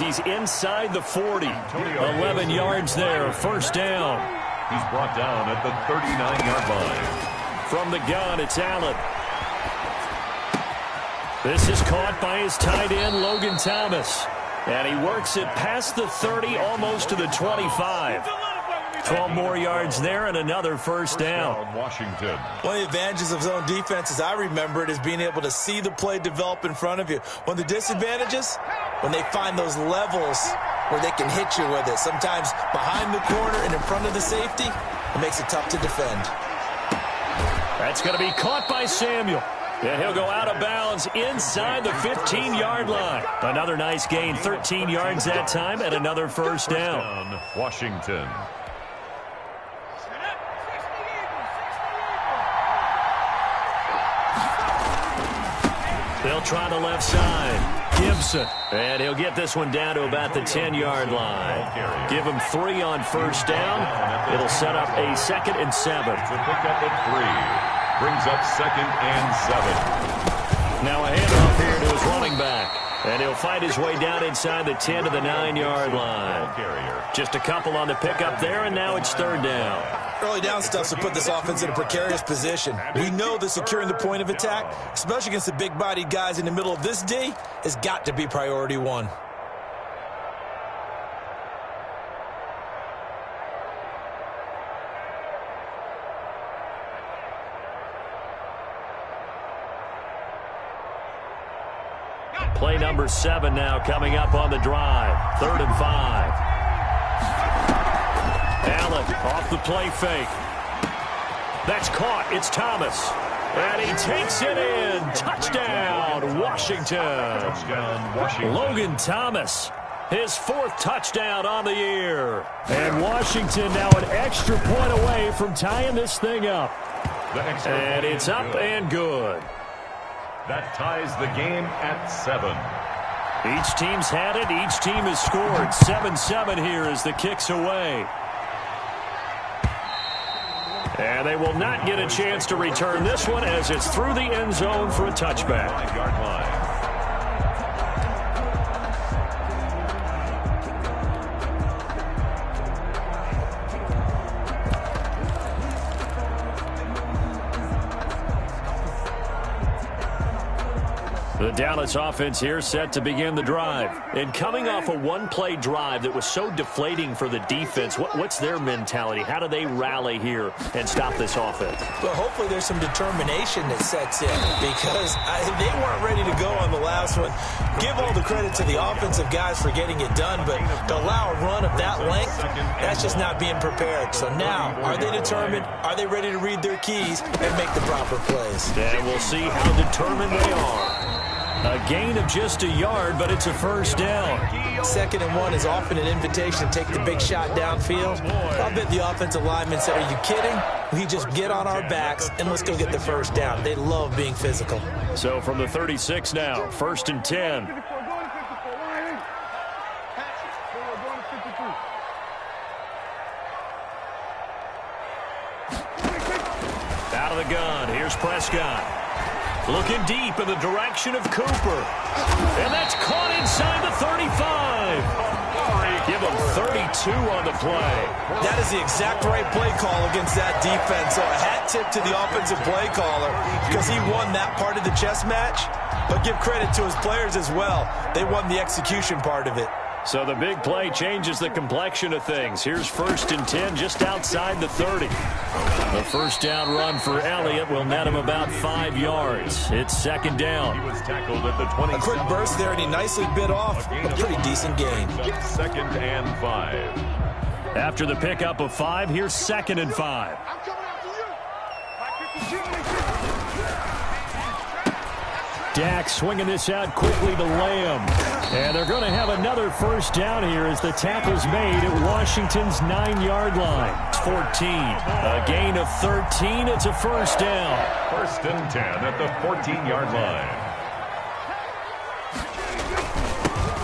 as he's inside the 40. 11 yards there, first down. He's brought down at the 39-yard line. From the gun, it's Allen. This is caught by his tight end, Logan Thomas. And he works it past the 30, almost to the 25. 12 more yards there and another first down. Washington. One of the advantages of zone defense, as I remember it, is being able to see the play develop in front of you. One of the disadvantages, when they find those levels where they can hit you with it. Sometimes behind the corner and in front of the safety, it makes it tough to defend. That's going to be caught by Samuel. And he'll go out of bounds inside the 15-yard line. Another nice gain, 13 yards that time, and another first down. Washington. They'll try the left side. Gibson. And he'll get this one down to about the 10-yard line. Give him 3 on first down. It'll set up a 2nd and 7. To pick up at 3. Brings up 2nd and 7. Now a handoff here to his running back. And he'll find his way down inside the 10 to the 9-yard line. Just a couple on the pickup there, and now it's 3rd down. Early down stuff to put this offense in a precarious position. We know that securing the point of attack, especially against the big-bodied guys in the middle of this D, has got to be priority 1. Play number 7 now coming up on the drive. 3rd and 5. Allen off the play fake. That's caught. It's Thomas. And he takes it in. Touchdown, Washington. Touchdown, Washington. Logan Thomas, his 4th touchdown on the year. And Washington now an extra point away from tying this thing up. And it's up and good. That ties the game at 7. Each team's had it. Each team has scored. 7-7 here as the kick's away. And they will not get a chance to return this one as it's through the end zone for a touchback. 9-yard line. The Dallas offense here set to begin the drive. And coming off a one-play drive that was so deflating for the defense, what's their mentality? How do they rally here and stop this offense? Well, hopefully there's some determination that sets in because they weren't ready to go on the last one. Give all the credit to the offensive guys for getting it done, but to allow a run of that length, that's just not being prepared. So now, are they determined? Are they ready to read their keys and make the proper plays? And we'll see how determined they are. A gain of just a yard, but it's a first down. 2nd and 1 is often an invitation to take the big shot downfield. I bet the offensive lineman said, are you kidding? We just get on our backs and let's go get the first down. They love being physical. So from the 36 now, 1st and 10. Out of the gun, here's Prescott. Looking deep in the direction of Cooper. And that's caught inside the 35. Give him 32 on the play. That is the exact right play call against that defense. So a hat tip to the offensive play caller because he won that part of the chess match. But give credit to his players as well. They won the execution part of it. So the big play changes the complexion of things. Here's 1st and 10 just outside the 30. The first down run for Elliott will net him about 5 yards. It's 2nd down. He was tackled at the 20. A quick burst there, and he nicely bit off a pretty decent gain. 2nd and 5. After the pickup of 5, here's 2nd and 5. Dak swinging this out quickly to Lamb. And they're going to have another first down here as the tackle's made at Washington's 9-yard line. It's 14. A gain of 13. It's a first down. 1st and 10 at the 14-yard line.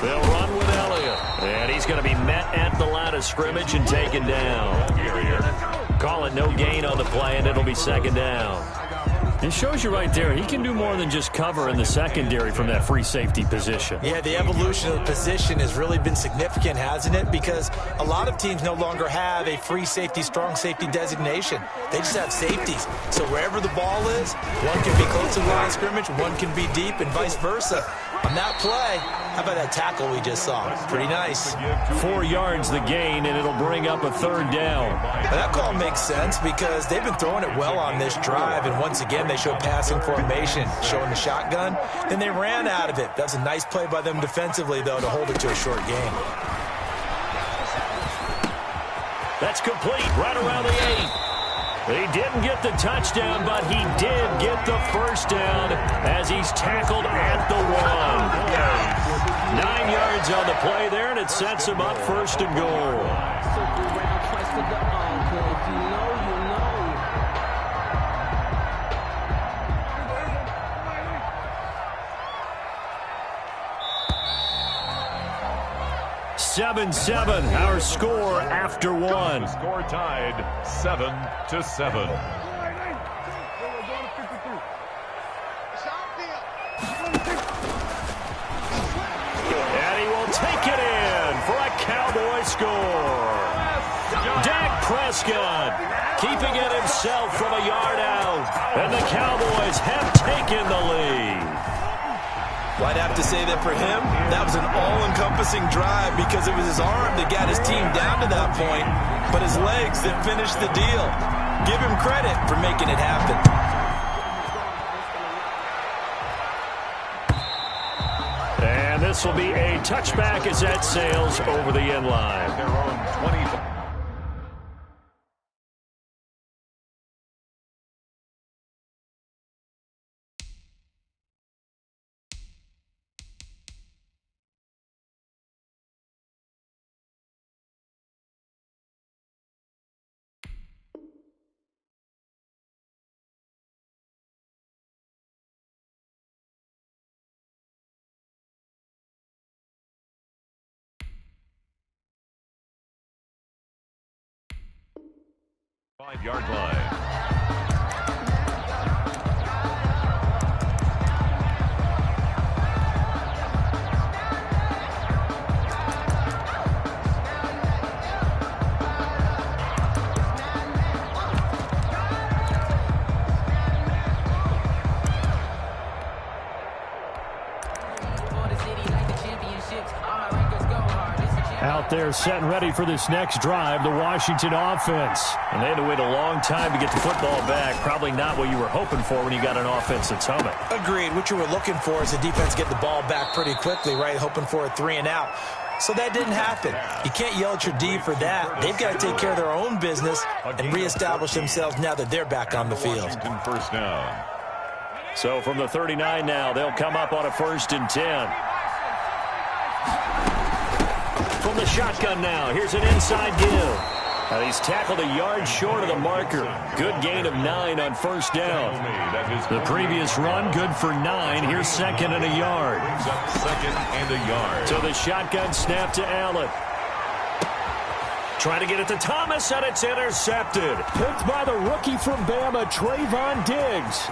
They'll run with Elliott. And he's going to be met at the line of scrimmage and taken down. Call it no gain on the play, and it'll be 2nd down. It shows you right there, he can do more than just cover in the secondary from that free safety position. Yeah, the evolution of the position has really been significant, hasn't it? Because a lot of teams no longer have a free safety, strong safety designation. They just have safeties. So wherever the ball is, one can be close to the line of scrimmage, one can be deep, and vice versa. On that play, how about that tackle we just saw? Pretty nice. 4 yards the gain, and it'll bring up a 3rd down. Now, that call makes sense because they've been throwing it well on this drive, and once again, they showed passing formation, showing the shotgun. Then they ran out of it. That's a nice play by them defensively, though, to hold it to a short gain. That's complete right around the 8. He didn't get the touchdown, but he did get the 1st down as he's tackled at the 1. 9 yards on the play there, and it sets him up 1st and goal. 7-7, our score after 1. Score tied 7-7. And he will take it in for a Cowboy score. Dak Prescott keeping it himself from a yard out. And the Cowboys have taken the lead. Well, I'd have to say that for him, that was an all-encompassing drive because it was his arm that got his team down to that point, but his legs that finished the deal. Give him credit for making it happen. And this will be a touchback as that sails over the end line. Their own 25. Yard line. Out there set and ready for this next drive, the Washington offense. And they had to wait a long time to get the football back. Probably not what you were hoping for when you got an offense that's humming. Agreed. What you were looking for is the defense get the ball back pretty quickly, right? Hoping for a 3 and out. So that didn't happen. You can't yell at your D for that. They've got to take care of their own business and reestablish themselves now that they're back on the field. Washington 1st down. So from the 39 now, they'll come up on a 1st and 10. From the shotgun now, here's an inside give. He's tackled a yard short of the marker. Good gain of 9 on 1st down. The previous run, good for 9. Here's 2nd and a yard. Brings up 2nd and a yard. So the shotgun snap to Allen. Trying to get it to Thomas, and it's intercepted. Picked by the rookie from Bama, Trayvon Diggs.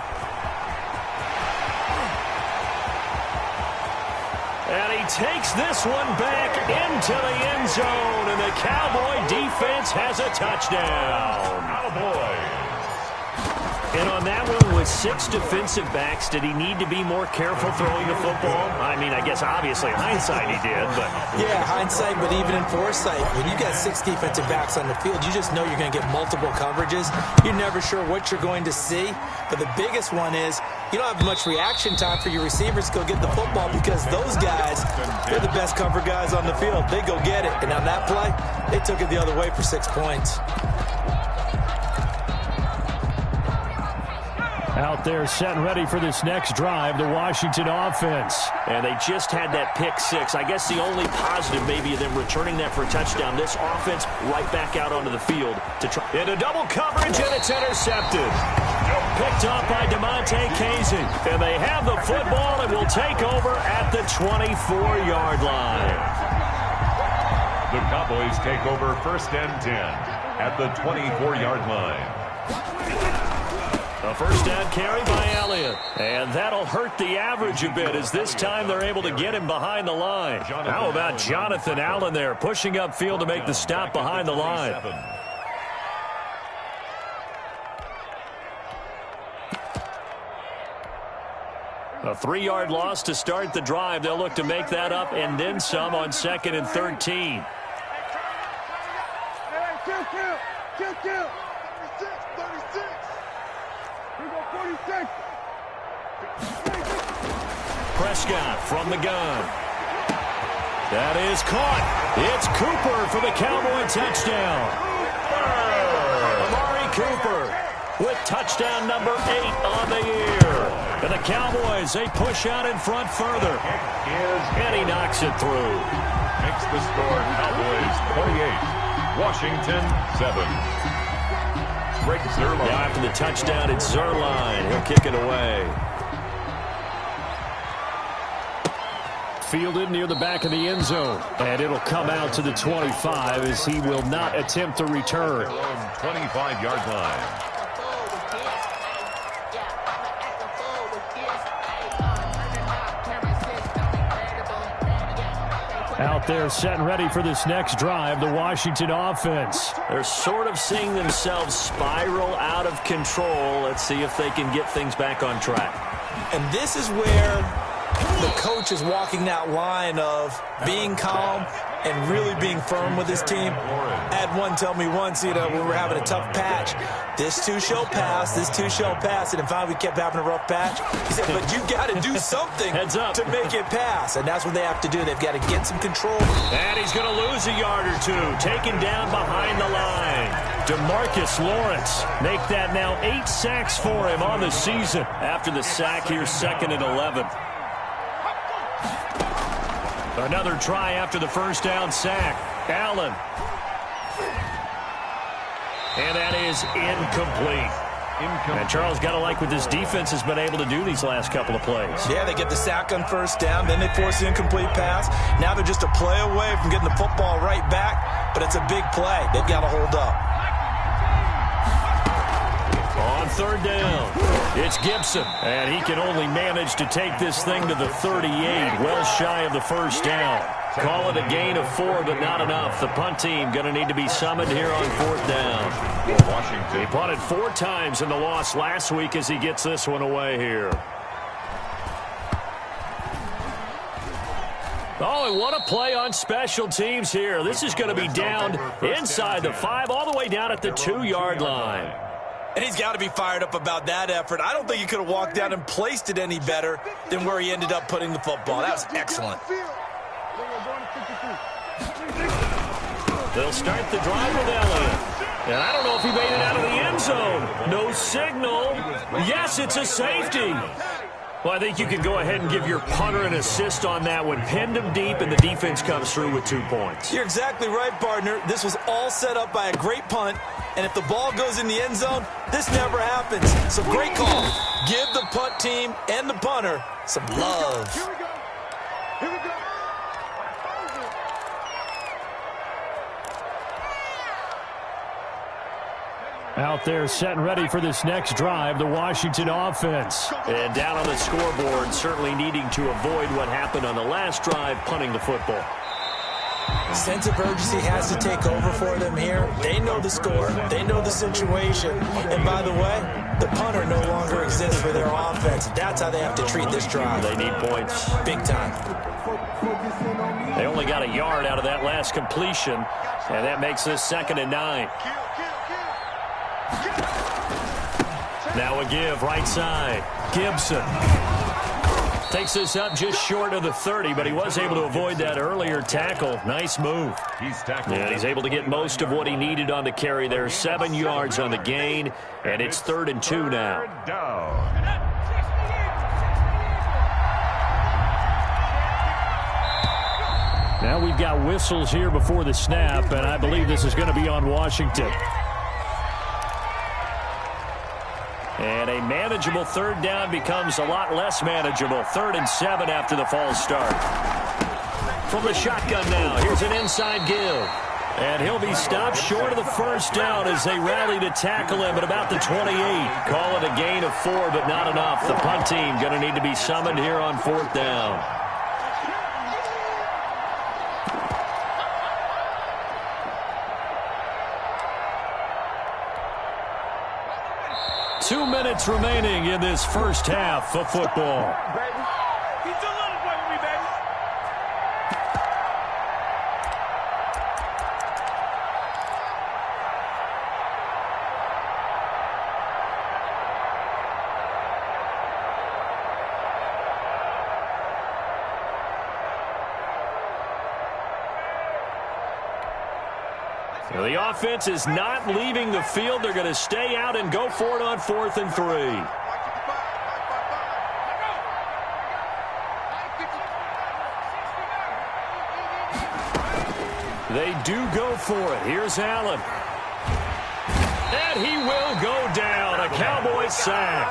And he takes this one back into the end zone, and the Cowboy defense has a touchdown. Cowboys. And on that one, with 6 defensive backs, did he need to be more careful throwing the football? I mean, I guess obviously hindsight he did, but... Yeah, hindsight, but even in foresight, when you got 6 defensive backs on the field, you just know you're going to get multiple coverages. You're never sure what you're going to see. But the biggest one is you don't have much reaction time for your receivers to go get the football because those guys, they're the best cover guys on the field. They go get it. And on that play, they took it the other way for 6 points. Out there set and ready for this next drive, the Washington offense. And they just had that pick 6. I guess the only positive maybe of them returning that for a touchdown. This offense right back out onto the field to try. Into double coverage, and it's intercepted. Picked off by DeMonte Casey. And they have the football and will take over at the 24-yard line. The Cowboys take over 1st and 10 at the 24-yard line. A first down carry by Elliott. And that'll hurt the average a bit as this time they're able to get him behind the line. How about Jonathan Allen there pushing upfield to make the stop behind the line? A 3-yard loss to start the drive. They'll look to make that up and then some on 2nd and 13. Prescott from the gun. That is caught. It's Cooper for the Cowboy touchdown. Amari Cooper with touchdown number 8 on the year. And the Cowboys, they push out in front further. And he knocks it through. Makes the score Cowboys 28, Washington 7. Greg Zuerlein. Now after the touchdown, it's Zuerlein. He'll kick it away. Fielded near the back of the end zone. And it'll come out to the 25 as he will not attempt to return. 25-yard line. Out there set and ready for this next drive, the Washington offense. They're sort of seeing themselves spiral out of control. Let's see if they can get things back on track. And this is where the coach is walking that line of being calm and really being firm with his team. I had one tell me once, when we were having a tough patch, this too shall pass, this too shall pass. And finally we kept having a rough patch. He said, but you got to do something Heads up. to make it pass. And that's what they have to do. They've got to get some control. And he's going to lose a yard or two. Taken down behind the line. DeMarcus Lawrence make that now 8 sacks for him on the season. After the sack here, 2nd and 11. Another try after the first down sack. Allen. And that is incomplete. And Charles, got to like what this defense has been able to do these last couple of plays. Yeah, they get the sack on first down, then they force the incomplete pass. Now they're just a play away from getting the football right back, but it's a big play. They've got to hold up. On 3rd down, it's Gibson, and he can only manage to take this thing to the 38, well shy of the first down. Call it a gain of 4, but not enough. The punt team going to need to be summoned here on 4th down. Washington. He punted 4 times in the loss last week as he gets this one away here. Oh, and what a play on special teams here. This is going to be down inside the 5, all the way down at the 2-yard line. And he's got to be fired up about that effort. I don't think he could have walked down and placed it any better than where he ended up putting the football. That was excellent. They'll start the drive with Elliott. And I don't know if he made it out of the end zone. No signal. Yes, it's a safety. Well, I think you can go ahead and give your punter an assist on that one. Pinned him deep, and the defense comes through with 2 points. You're exactly right, partner. This was all set up by a great punt. And if the ball goes in the end zone, this never happens. So great call. Give the punt team and the punter some love. Here we go. Here we go. Out there set and ready for this next drive, the Washington offense. And down on the scoreboard, certainly needing to avoid what happened on the last drive, punting the football. Sense of urgency has to take over for them here. They know the score. They know the situation. And by the way, the punter no longer exists for their offense. That's how they have to treat this drive. They need points. Big time. They only got a yard out of that last completion, and that makes this 2nd and 9. Now a give, right side. Gibson takes this up just short of the 30, but he was able to avoid that earlier tackle. Nice move. He's tackled. And he's able to get most of what he needed on the carry there. 7 yards on the gain, and it's 3rd and 2 now. Down. Now we've got whistles here before the snap, and I believe this is going to be on Washington. And a manageable 3rd down becomes a lot less manageable. 3rd and 7 after the false start. From the shotgun now, here's an inside give. And he'll be stopped short of the first down as they rally to tackle him at about the 28. Call it a gain of 4, but not enough. The punt team going to need to be summoned here on 4th down. Two minutes remaining in this first half of football. The offense is not leaving the field. They're going to stay out and go for it on 4th and 3. They do go for it. Here's Allen. And he will go down. A Cowboys sack.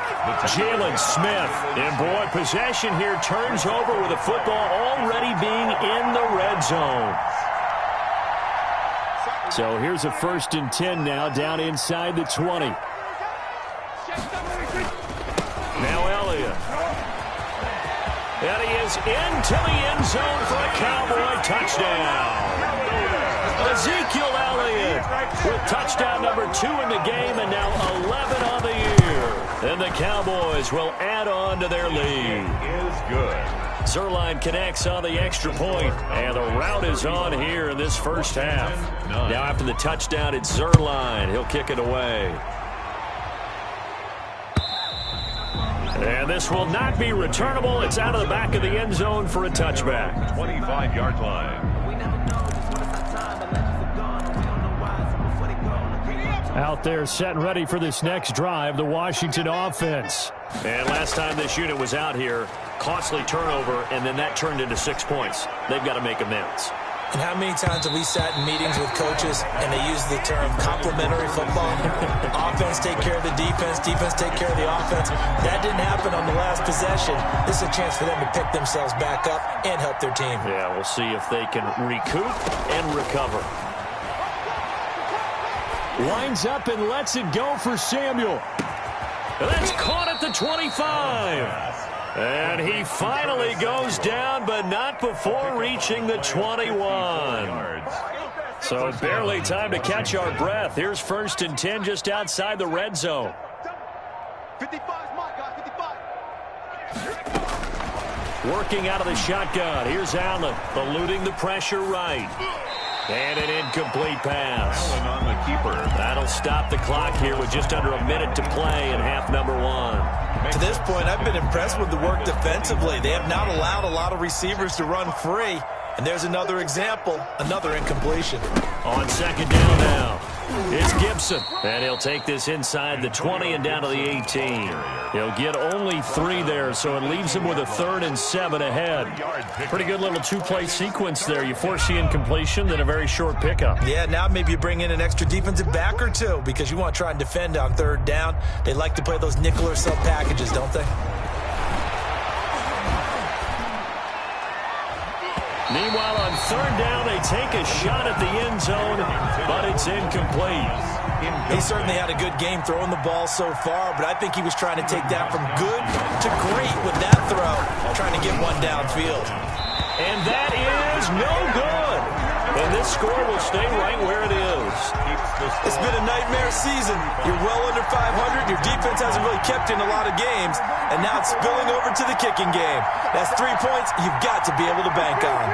Jalen Smith. And boy, possession here turns over with the football already being in the red zone. So here's a 1st and 10 now down inside the 20. Now Elliott. And he is into the end zone for a Cowboy touchdown. Ezekiel Elliott with touchdown number 2 in the game and now 11 on the year. And the Cowboys will add on to their lead. Is good. Zuerlein connects on the extra point, and the route is on here in this first half. Now after the touchdown, it's Zuerlein. He'll kick it away. And this will not be returnable. It's out of the back of the end zone for a touchback. 25-yard line. Out there set and ready for this next drive, the Washington offense. And last time this unit was out here, costly turnover, and then that turned into 6 points. They've got to make amends. And how many times have we sat in meetings with coaches and they use the term complementary football? Offense take care of the defense, defense take care of the offense. That didn't happen on the last possession. This is a chance for them to pick themselves back up and help their team. Yeah, we'll see if they can recoup and recover. Lines up and lets it go for Samuel. That's caught at the 25. And he finally goes down, but not before reaching the 21. So barely time to catch our breath. Here's 1st and 10 just outside the red zone. 55 is mine, guys, 55. Working out of the shotgun. Here's Allen, eluding the pressure right. And an incomplete pass. On the keeper. That'll stop the clock here with just under a minute to play in half number 1. To this point, I've been impressed with the work defensively. They have not allowed a lot of receivers to run free. And there's another example, another incompletion. On 2nd down now, it's Gibson. And he'll take this inside the 20 and down to the 18. He'll get only 3 there, so it leaves him with a 3rd and 7 ahead. Pretty good little 2-play sequence there. You force the incompletion, then a very short pickup. Yeah, now maybe you bring in an extra defensive back or 2 because you want to try and defend on 3rd down. They like to play those nickel or sub packages, don't they? Meanwhile, on 3rd down, they take a shot at the end zone, but it's incomplete. He certainly had a good game throwing the ball so far, but I think he was trying to take that from good to great with that throw, trying to get one downfield. And that is no good. And this score will stay right where it is. It's been a nightmare season. You're well under 500. Your defense hasn't really kept in a lot of games, and now it's spilling over to the kicking game. That's 3 points you've got to be able to bank on.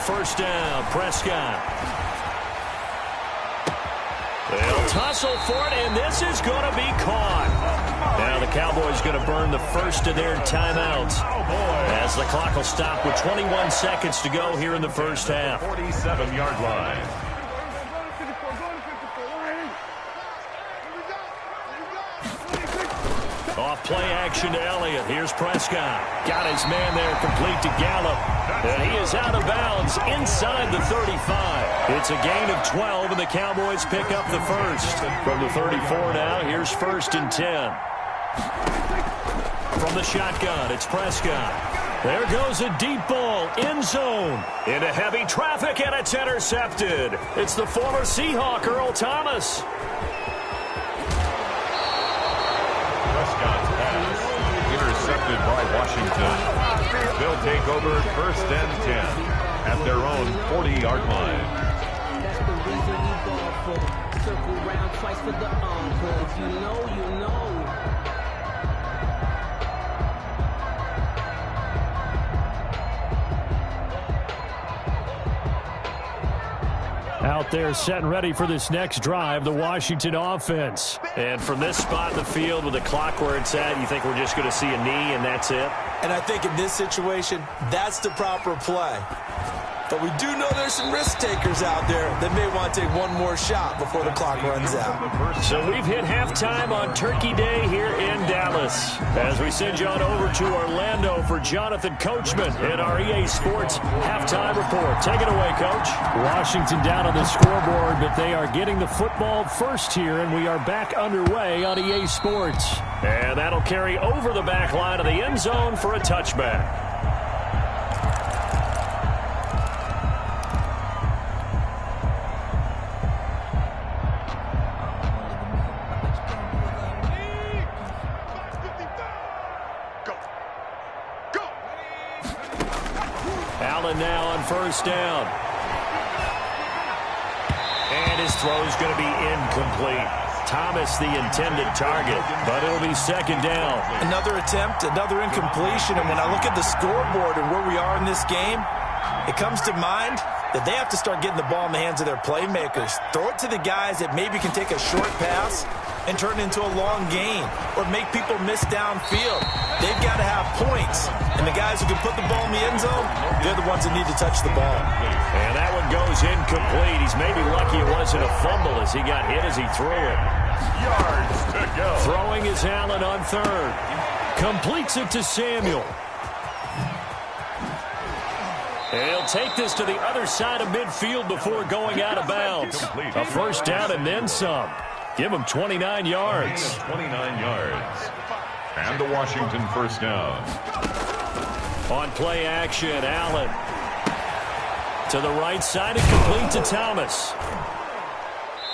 1st down, Prescott. They'll tussle for it, and this is going to be caught. Now the Cowboys going to burn the first of their timeouts as the clock will stop with 21 seconds to go here in the first half. 47-yard line. Off play action to Elliott. Here's Prescott. Got his man there complete to Gallup. And he is out of bounds inside the 35. It's a gain of 12, and the Cowboys pick up the first. From the 34 now, here's 1st and 10. From the shotgun, it's Prescott. There goes a deep ball, end zone, into heavy traffic, and it's intercepted. It's the former Seahawk, Earl Thomas. Prescott's pass intercepted by Washington. They'll take over 1st and 10 at their own 40-yard line. That's the reason we go for. Circle round twice for the encore. If you know, you know. Out there set and ready for this next drive, the Washington offense. And from this spot in the field with the clock where it's at, you think we're just going to see a knee and that's it? And I think in this situation, that's the proper play. But we do know there's some risk takers out there that may want to take one more shot before the clock runs out. So we've hit halftime on Turkey Day here in Dallas. As we send you on over to Orlando for Jonathan Coachman in our EA Sports halftime report. Take it away, Coach. Washington down on the scoreboard, but they are getting the football first here, and we are back underway on EA Sports. And that'll carry over the back line of the end zone for a touchback. Allen now on first down. And his throw is going to be incomplete. Thomas the intended target, but it'll be second down. Another attempt, another incompletion, and when I look at the scoreboard and where we are in this game, it comes to mind that they have to start getting the ball in the hands of their playmakers. Throw it to the guys that maybe can take a short pass and turn it into a long gain or make people miss downfield. They've got to have points. And the guys who can put the ball in the end zone, they're the ones that need to touch the ball. And that one goes incomplete. He's maybe lucky it wasn't a fumble as he got hit as he threw it. Yards to go. Throwing is Allen on third. Completes it to Samuel. And he'll take this to the other side of midfield before going out of bounds. A first down and then some. Give him 29 yards. 29 yards. And the Washington first down. On play action, Allen. To the right side and complete to Thomas.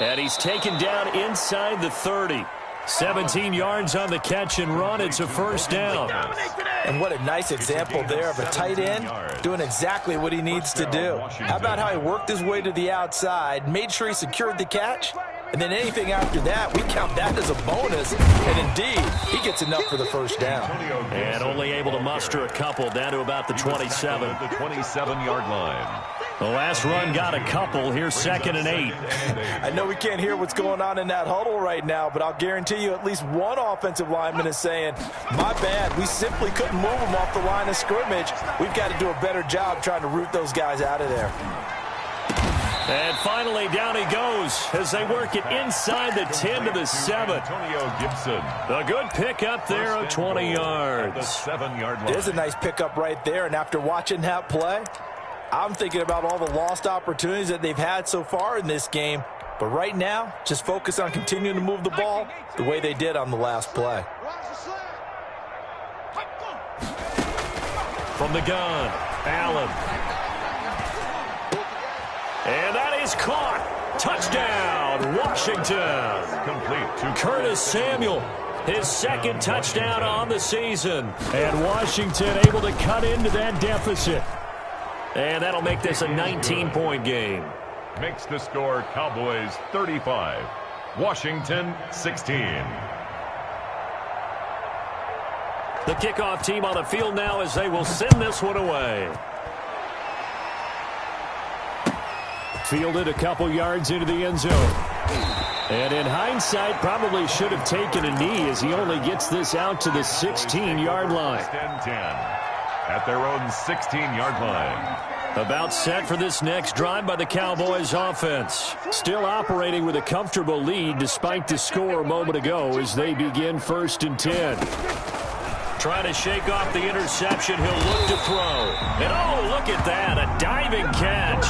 And he's taken down inside the 30. 17 yards on the catch and run. It's a first down. And what a nice example there of a tight end doing exactly what he needs to do. How about how he worked his way to the outside, made sure he secured the catch, and then anything after that, we count that as a bonus. And indeed, he gets enough for the first down. And only able to muster a couple down to about the 27. The 27-yard line. The last run got a couple. Here's 2nd and 8. I know we can't hear what's going on in that huddle right now, but I'll guarantee you at least one offensive lineman is saying, my bad, we simply couldn't move them off the line of scrimmage. We've got to do a better job trying to root those guys out of there. And finally, down he goes as they work it inside the 10 to the 7. Antonio Gibson. A good pickup there of 20 yards. The 7-yard line. There's a nice pickup right there, and after watching that play, I'm thinking about all the lost opportunities that they've had so far in this game. But right now, just focus on continuing to move the ball the way they did on the last play. From the gun, Allen. And that is caught. Touchdown, Washington. Complete to Curtis Samuel, his second touchdown on the season. And Washington able to cut into that deficit. And that'll make this a 19-point game. Makes the score Cowboys 35, Washington 16. The kickoff team on the field now as they will send this one away. Fielded a couple yards into the end zone. And in hindsight, probably should have taken a knee as he only gets this out to the 16-yard line. 10 at their own 16-yard line. About set for this next drive by the Cowboys offense. Still operating with a comfortable lead despite the score a moment ago as they begin 1st and 10. Trying to shake off the interception. He'll look to throw. And oh, look at that. A diving catch.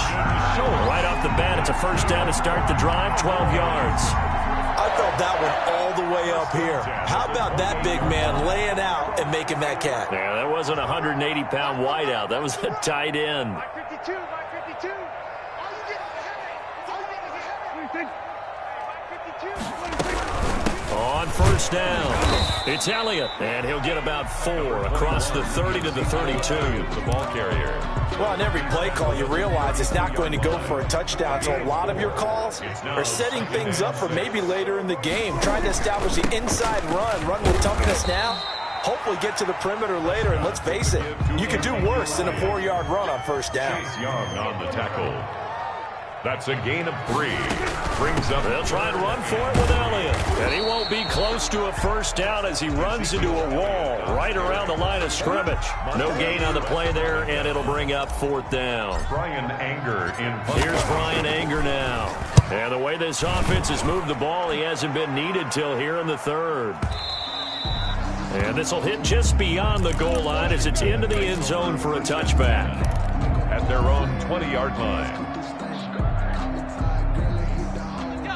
Right off the bat, it's a first down to start the drive, 12 yards. I felt dialed that one all the way up here. How about that big man laying out and making that catch? Yeah, that wasn't a 180-pound wideout. That was a tight end. On first down, it's Elliott, and he'll get about 4 across the 30 to the 32. The ball carrier. Well, on every play call, you realize it's not going to go for a touchdown. So a lot of your calls are setting things up for maybe later in the game, trying to establish the inside run with toughness now. Hopefully get to the perimeter later, and let's face it, you could do worse than a 4-yard run on first down. Chase Young on the tackle. That's a gain of 3. Brings up. They'll try and run for it with Elliott. And he won't be close to a first down as he runs into a wall right around the line of scrimmage. No gain on the play there, and it'll bring up 4th down. Bryan Anger in. Here's Bryan Anger now. And the way this offense has moved the ball, he hasn't been needed till here in the 3rd. And this will hit just beyond the goal line as it's into the end zone for a touchback. At their own 20-yard line.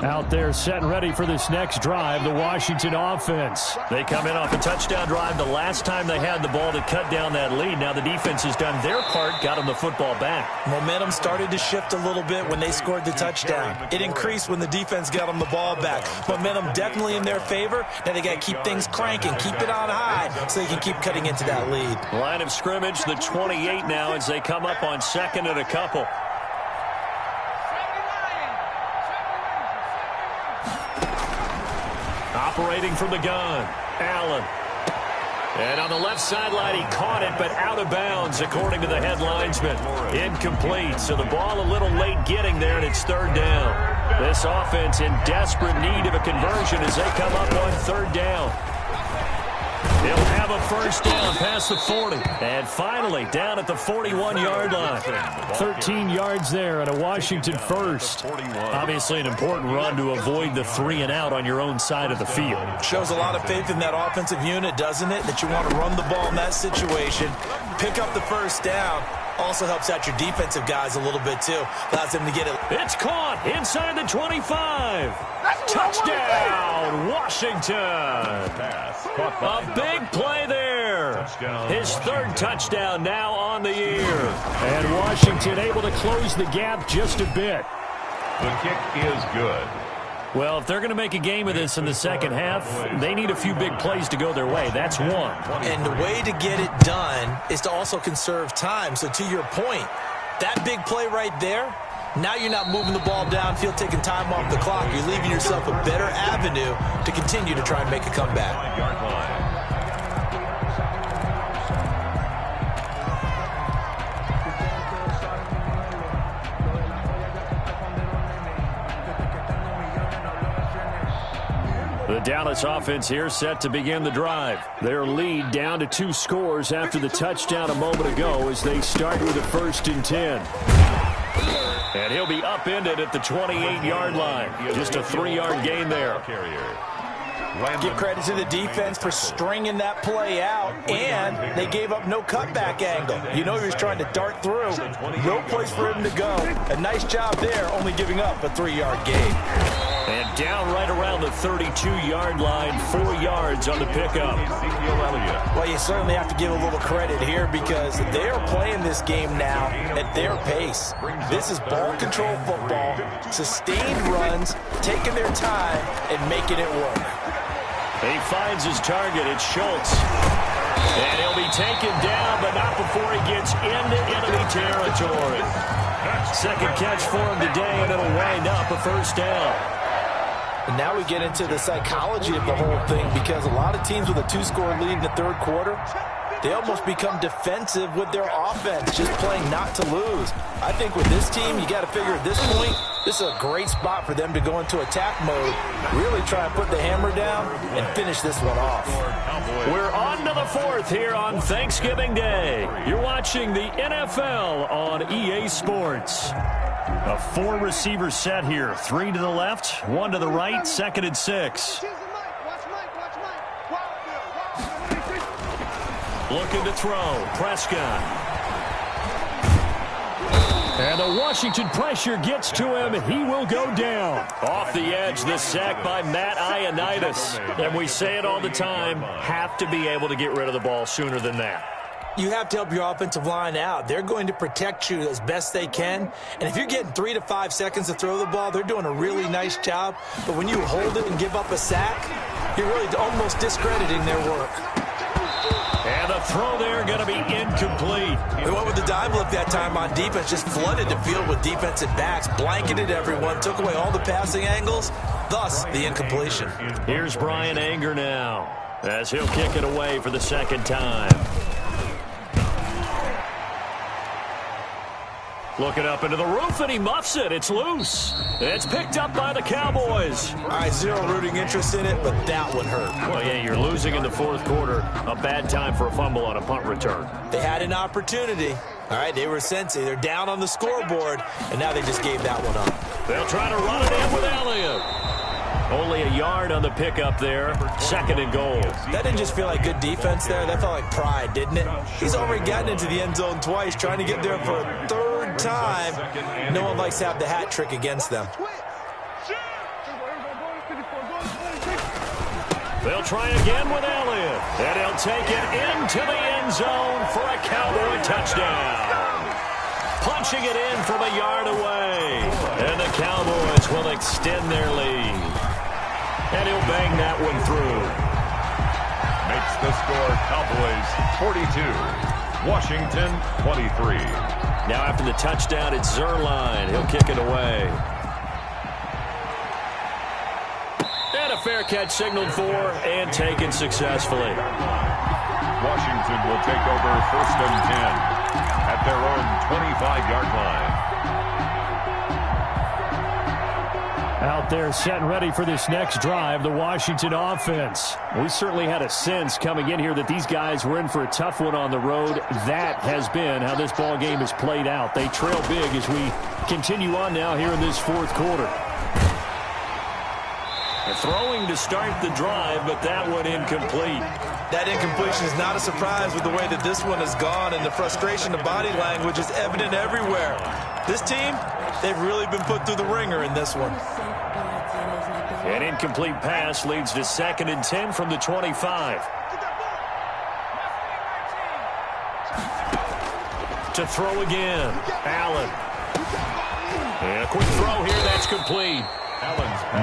Out there set and ready for this next drive, the Washington offense. They come in off a touchdown drive the last time they had the ball to cut down that lead. Now the defense has done their part, got them the football back. Momentum started to shift a little bit when they scored the touchdown. It increased when the defense got them the ball back. Momentum definitely in their favor. Now they got to keep things cranking, keep it on high so they can keep cutting into that lead. Line of scrimmage, the 28 now as they come up on 2nd and a couple. Operating from the gun, Allen. And on the left sideline, he caught it, but out of bounds, according to the head linesman. Incomplete, so the ball a little late getting there, and it's 3rd down. This offense in desperate need of a conversion as they come up on 3rd down. They'll have a first down past the 40. And finally, down at the 41-yard line. 13 yards there and a Washington first. Obviously an important run to avoid the 3-and-out on your own side of the field. Shows a lot of faith in that offensive unit, doesn't it? That you want to run the ball in that situation. Pick up the first down. Also helps out your defensive guys a little bit, too. Allows them to get it. It's caught inside the 25. Touchdown, Washington. A big play there. His 3rd touchdown now on the year. And Washington able to close the gap just a bit. The kick is good. Well, if they're going to make a game of this in the second half, they need a few big plays to go their way. That's one. And the way to get it done is to also conserve time. So to your point, that big play right there, now you're not moving the ball downfield, taking time off the clock. You're leaving yourself a better avenue to continue to try and make a comeback. 1-yard line. The Dallas offense here set to begin the drive. Their lead down to 2 scores after the touchdown a moment ago as they start with a 1st and 10. And he'll be upended at the 28-yard line. Just a 3-yard gain there. Give credit to the defense for stringing that play out, and they gave up no cutback angle. You know he was trying to dart through. No place for him to go. A nice job there, only giving up a 3-yard gain. And down right around the 32-yard line, 4 yards on the pickup. Well, you certainly have to give a little credit here because they are playing this game now at their pace. This is ball control football, sustained runs, taking their time, and making it work. He finds his target. It's Schultz. And he'll be taken down, but not before he gets into enemy territory. 2nd catch for him today, and it'll wind up a first down. And now we get into the psychology of the whole thing because a lot of teams with a 2-score lead in the 3rd quarter, they almost become defensive with their offense, just playing not to lose. I think with this team, you got to figure at this point, this is a great spot for them to go into attack mode, really try and put the hammer down and finish this one off. We're on to the 4th here on Thanksgiving Day. You're watching the NFL on EA Sports. A 4-receiver set here. 3 to the left, 1 to the right, 2nd and 6. Looking to throw. Prescott. And the Washington pressure gets to him. He will go down. Off the edge, the sack by Matt Ioannidis. And we say it all the time, have to be able to get rid of the ball sooner than that. You have to help your offensive line out. They're going to protect you as best they can. And if you're getting 3 to 5 seconds to throw the ball, they're doing a really nice job. But when you hold it and give up a sack, you're really almost discrediting their work. And the throw there going to be incomplete. They went with the dive look that time on defense, just flooded the field with defensive backs, blanketed everyone, took away all the passing angles, thus the incompletion. Here's Bryan Anger now as he'll kick it away for the second time. Looking up into the roof, and he muffs it. It's loose. It's picked up by the Cowboys. All right, zero rooting interest in it, but that one hurt. Well, yeah, you're losing in the fourth quarter. A bad time for a fumble on a punt return. They had an opportunity. All right, they were sensing. They're down on the scoreboard, and now they just gave that one up. They'll try to run it in with Elliott. Only a yard on the pickup there. 2nd and goal. That didn't just feel like good defense there. That felt like pride, didn't it? He's already gotten into the end zone twice, trying to get there for a third time. No one likes to have the hat trick against them. They'll try again with Elliott. And he'll take it into the end zone for a Cowboy touchdown. Punching it in from a yard away. And the Cowboys will extend their lead. And he'll bang that one through. Makes the score Cowboys 42, Washington 23. Now after the touchdown, it's Zuerlein. He'll kick it away. And a fair catch signaled for and taken successfully. Washington will take over 1st and 10 at their own 25-yard line. Out there set and ready for this next drive, the Washington offense. We certainly had a sense coming in here that these guys were in for a tough one on the road. That has been how this ball game has played out. They trail big as we continue on now here in this fourth quarter. Throwing to start the drive, but that one incomplete. That incompletion is not a surprise with the way that this one has gone, and the frustration, the body language is evident everywhere. This team, they've really been put through the ringer in this one. An incomplete pass leads to 2nd and 10 from the 25. To throw again, Allen. And a quick throw here, that's complete.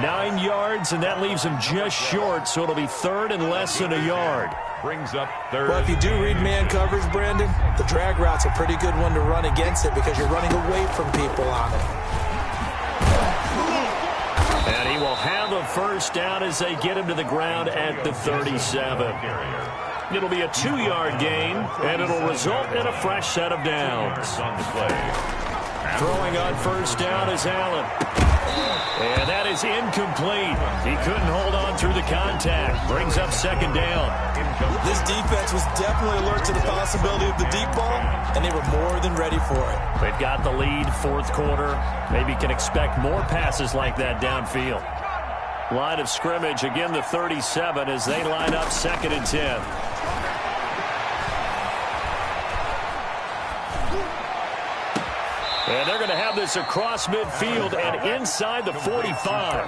9 yards, and that leaves him just short, so it'll be 3rd and less than a yard. Brings up 3rd. Well, if you do read man coverage, Brandon, the drag route's a pretty good one to run against it because you're running away from people on it. And he will have a first down as they get him to the ground at the 37. It'll be a 2-yard gain, and it'll result in a fresh set of downs. Throwing on first down is Allen. And that is incomplete. He couldn't hold on through the contact. Brings up 2nd down. This defense was definitely alert to the possibility of the deep ball, and they were more than ready for it. They've got the lead, fourth quarter. Maybe can expect more passes like that downfield. Line of scrimmage, again the 37 as they line up 2nd and 10. And they're going to have this across midfield and inside the 45.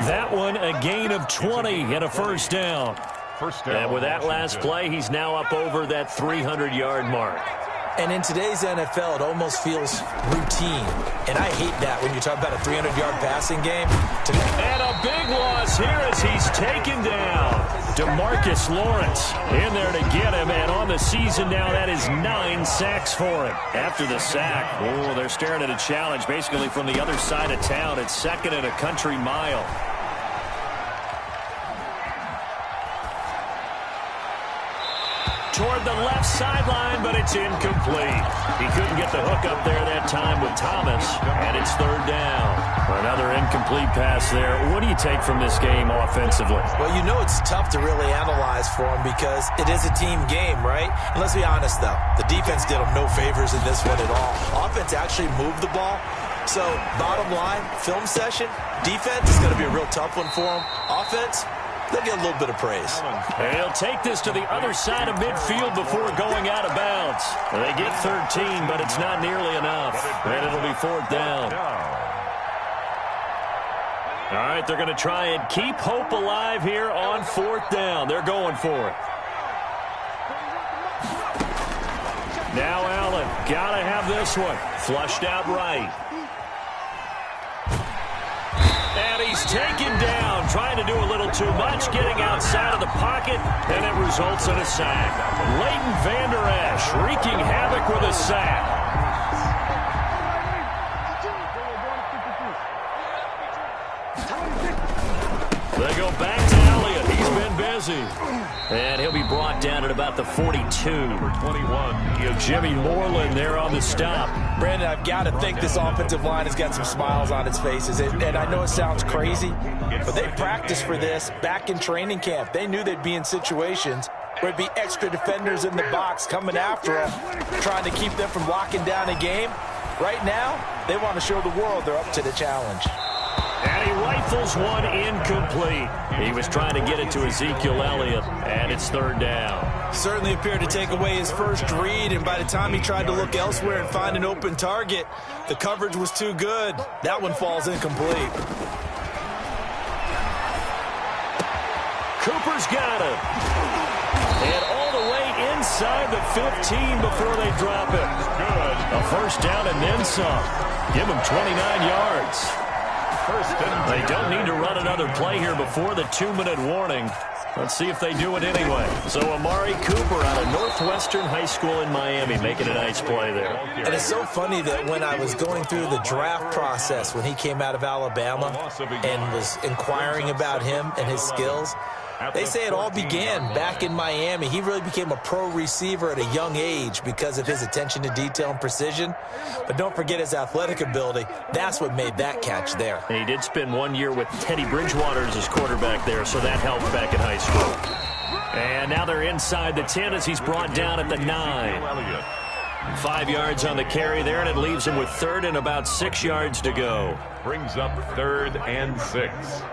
That one a gain of 20 and a first down. And with that last play, he's now up over that 300-yard mark. And in today's NFL, it almost feels routine. And I hate that when you talk about a 300-yard passing game. And a big loss here as he's taken down. DeMarcus Lawrence in there to get him. And on the season now, that is 9 sacks for him. After the sack, oh, they're staring at a challenge basically from the other side of town. It's 2nd and a country mile. Toward the left sideline, but it's incomplete. He couldn't get the hook up there that time with Thomas, and it's 3rd down. Another incomplete pass there. What do you take from this game offensively? Well, you know it's tough to really analyze for him because it is a team game, right? And let's be honest, though. The defense did him no favors in this one at all. Offense actually moved the ball. So, bottom line, film session, defense is going to be a real tough one for him. Offense, they'll get a little bit of praise. And he'll take this to the other side of midfield before going out of bounds. They get 13, but it's not nearly enough. And it'll be 4th down. All right, they're going to try and keep hope alive here on 4th down. They're going for it. Now Allen, got to have this one. Flushed out right. And he's taken down, trying to do a little too much, getting outside of the pocket, and it results in a sack. Leighton Vander Esch wreaking havoc with a sack. They go back to Elliott. He's been busy. And he'll be brought down at about the 42. Number 21. You have Jimmy Moreland there on the stop. Brandon, I've got to think this offensive line has got some smiles on its faces. And I know it sounds crazy, but they practiced for this back in training camp. They knew they'd be in situations where it'd be extra defenders in the box coming after them, trying to keep them from locking down a game. Right now, they want to show the world they're up to the challenge. And he rifles one incomplete. He was trying to get it to Ezekiel Elliott, and it's 3rd down. Certainly appeared to take away his first read, and by the time he tried to look elsewhere and find an open target, the coverage was too good. That one falls incomplete. Cooper's got him. And all the way inside the 15 before they drop it. Good. A 1st down and then some. Give him 29 yards. They don't need to run another play here before the 2-minute warning. Let's see if they do it anyway. So Amari Cooper out of Northwestern High School in Miami making a nice play there. And it's so funny that when I was going through the draft process when he came out of Alabama and was inquiring about him and his skills, they say it all began back in Miami. He really became a pro receiver at a young age because of his attention to detail and precision. But don't forget his athletic ability. That's what made that catch there. And he did spend 1 year with Teddy Bridgewater as his quarterback there, so that helped back in high school. And now they're inside the 10 as he's brought down at the 9. 5 yards on the carry there, and it leaves him with 3rd and about 6 yards to go. Brings up 3rd and 6.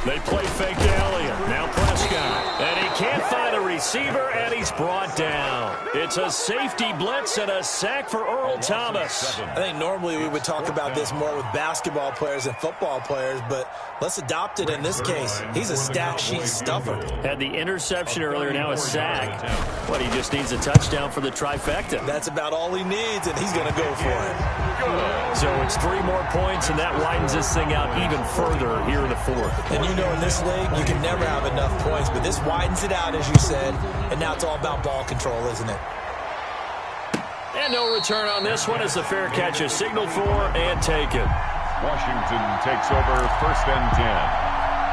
They play fake to Elliott. Now Prescott. And he can't find a receiver, and he's brought down. It's a safety blitz and a sack for Earl Thomas. I think normally we would talk about this more with basketball players and football players, but let's adopt it in this case. He's a stat sheet stuffer. Had the interception earlier, now a sack. But he just needs a touchdown for the trifecta. That's about all he needs, and he's going to go for it. So it's 3 more points, and that widens this thing out even further here in the 4th. And you know in this league, you can never have enough points, but this widens it out, as you said, and now it's all about ball control, isn't it? And no return on this one as the fair catch is signaled for and taken. Washington takes over 1st and 10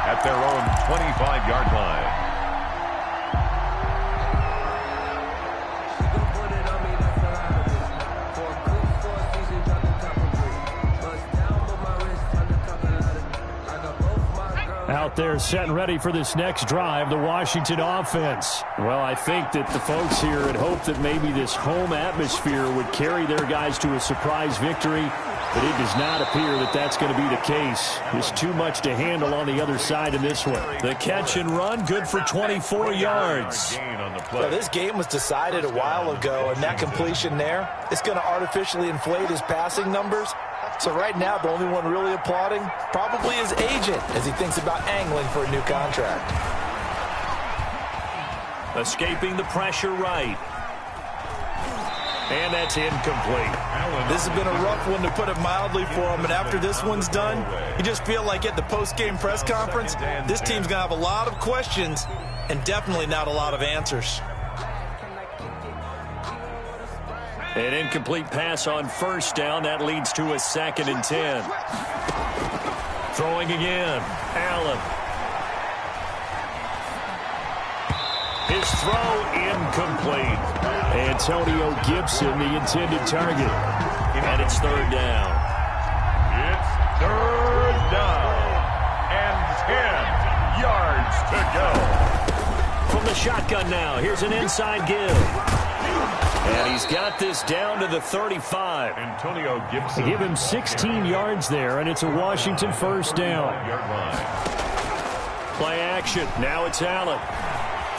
at their own 25-yard line. Out there set and ready for this next drive, the Washington offense. Well, I think that the folks here had hoped that maybe this home atmosphere would carry their guys to a surprise victory, but it does not appear that that's going to be the case. There's too much to handle on the other side in this one. The catch and run, good for 24 yards. Well, this game was decided a while ago, and that completion there is going to artificially inflate his passing numbers. So right now, the only one really applauding probably his agent as he thinks about angling for a new contract. Escaping the pressure right. And that's incomplete. This has been a rough one, to put it mildly, for him. And after this one's done, you just feel like at the post-game press conference, this team's going to have a lot of questions and definitely not a lot of answers. An incomplete pass on 1st down. That leads to a 2nd and 10. Throwing again. Allen. His throw incomplete. Antonio Gibson, the intended target. And it's 3rd down. It's 3rd down. And 10 yards to go. From the shotgun now. Here's an inside give. And he's got this down to the 35. Antonio Gibson. They give him 16 yards there, and it's a Washington first down. Yard line. Play action. Now it's Allen.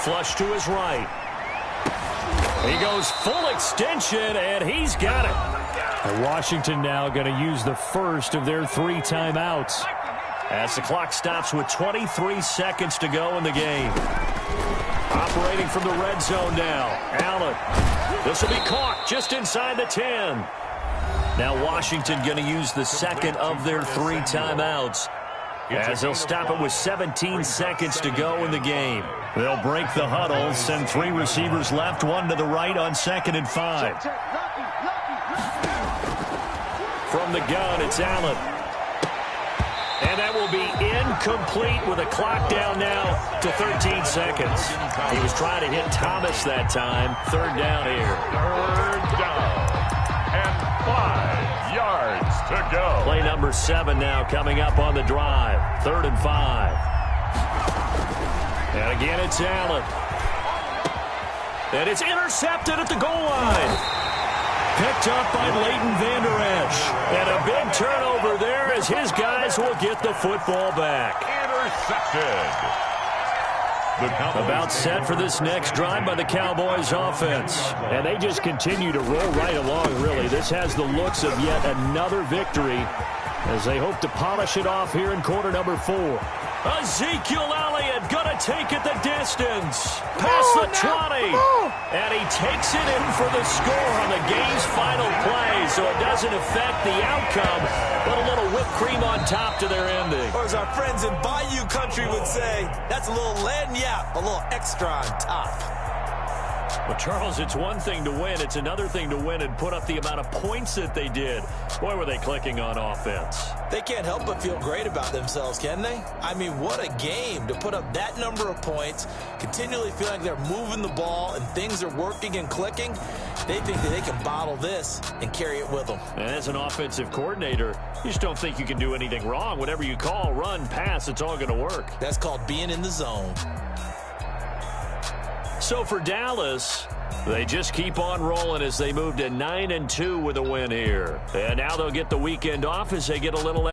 Flush to his right. He goes full extension, and he's got it. And Washington now going to use the first of their 3 timeouts as the clock stops with 23 seconds to go in the game. Operating from the red zone now. Allen. This will be caught just inside the 10. Now Washington going to use the second of their 3 timeouts as they'll stop it with 17 seconds to go in the game. They'll break the huddle, send 3 receivers left, 1 to the right on 2nd and 5. From the gun, it's Allen. And that will be incomplete with a clock down now to 13 seconds. He was trying to hit Thomas that time. 3rd down here. 3rd down. And 5 yards to go. Play number 7 now coming up on the drive. 3rd and 5. And again, it's Allen. And it's intercepted at the goal line. Picked up by Leighton Vander Esch. And a big turnover there as his guys will get the football back. Intercepted. About set for this next drive by the Cowboys offense. And they just continue to roll right along, really. This has the looks of yet another victory as they hope to polish it off here in quarter number 4. Ezekiel Elliott going to take it the distance. Past the 20. And he takes it in for the score on the game's final play. So it doesn't affect the outcome, but a little whipped cream on top to their ending. Or as our friends in Bayou Country would say, that's a little lagniappe, a little extra on top. Well, Charles, it's one thing to win. It's another thing to win and put up the amount of points that they did. Boy, were they clicking on offense. They can't help but feel great about themselves, can they? I mean, what a game to put up that number of points, continually feel like they're moving the ball and things are working and clicking. They think that they can bottle this and carry it with them. And as an offensive coordinator, you just don't think you can do anything wrong. Whatever you call, run, pass, it's all going to work. That's called being in the zone. So for Dallas, they just keep on rolling as they move to 9-2 with a win here. And now they'll get the weekend off as they get a little